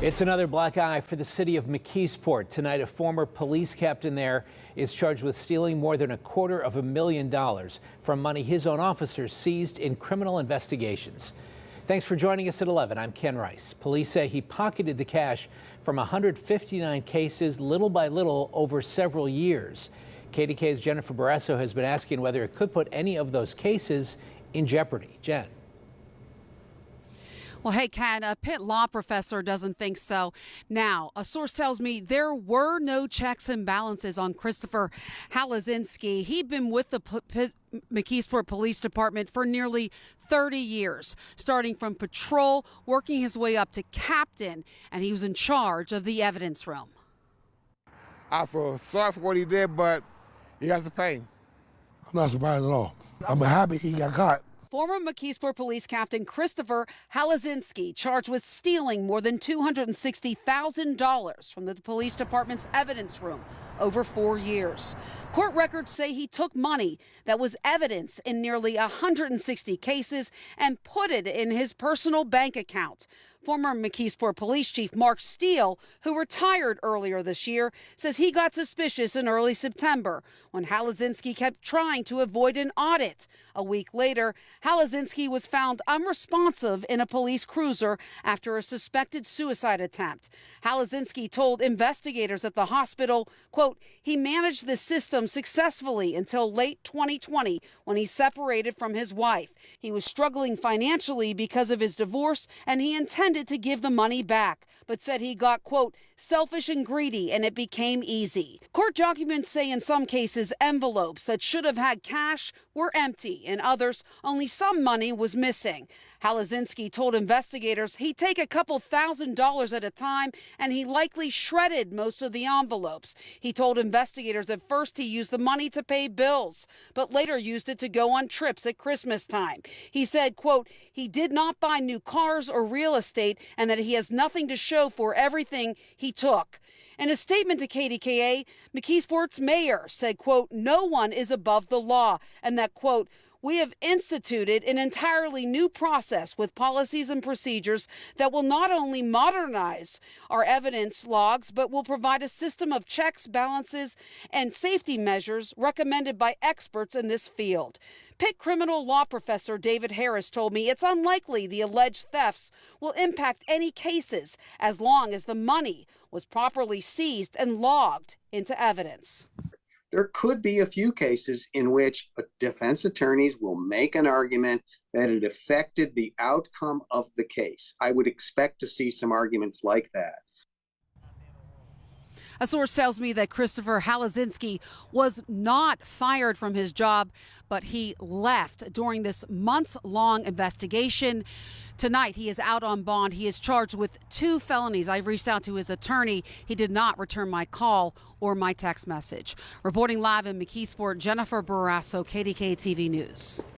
It's another black eye for the city of McKeesport. Tonight, a former police captain there is charged with stealing more than $250,000 from money his own officers seized in criminal investigations. Thanks for joining us at 11. I'm Ken Rice. Police say he pocketed the cash from 159 cases little by little over several years. KDKA's Jennifer Borrasso has been asking whether it could put any of those cases in jeopardy. Jen. Well, hey, Ken, a Pitt law professor doesn't think so. Now, a source tells me there were no checks and balances on Christopher Halaszynski. He'd been with the McKeesport Police Department for nearly 30 years, starting from patrol, working his way up to captain, and he was in charge of the evidence room. I feel sorry for what he did, but he has to pay. I'm not surprised at all. I'm happy he got caught. Former McKeesport Police Captain Christopher Halaszynski charged with stealing more than $260,000 from the police department's evidence room over 4 years. Court records say he took money that was evidence in nearly 160 cases and put it in his personal bank account. Former McKeesport Police Chief Mark Steele, who retired earlier this year, says he got suspicious in early September when Halaszynski kept trying to avoid an audit. A week later, Halaszynski was found unresponsive in a police cruiser after a suspected suicide attempt. Halaszynski told investigators at the hospital, quote, he managed the system successfully until late 2020 when he separated from his wife. He was struggling financially because of his divorce, and he intended to give the money back, but said he got, quote, selfish and greedy, and it became easy. Court documents say in some cases envelopes that should have had cash were empty. In others, only some money was missing. Halaszynski told investigators he'd take a couple $1,000s at a time, and he likely shredded most of the envelopes. He told investigators at first he used the money to pay bills, but later used it to go on trips at Christmas time. He said, quote, he did not buy new cars or real estate, and that he has nothing to show for everything he took. In a statement to KDKA, McKeesport's mayor said, quote, no one is above the law, and that, quote, we have instituted an entirely new process with policies and procedures that will not only modernize our evidence logs, but will provide a system of checks, balances, and safety measures recommended by experts in this field. Pitt criminal law professor David Harris told me it's unlikely the alleged thefts will impact any cases as long as the money was properly seized and logged into evidence. There could be a few cases in which defense attorneys will make an argument that it affected the outcome of the case. I would expect to see some arguments like that. A source tells me that Christopher Halaszynski was not fired from his job, but he left during this months-long investigation. Tonight, he is out on bond. He is charged with 2 felonies. I reached out to his attorney. He did not return my call or my text message. Reporting live in McKeesport, Jennifer Borrasso, KDKA-TV News.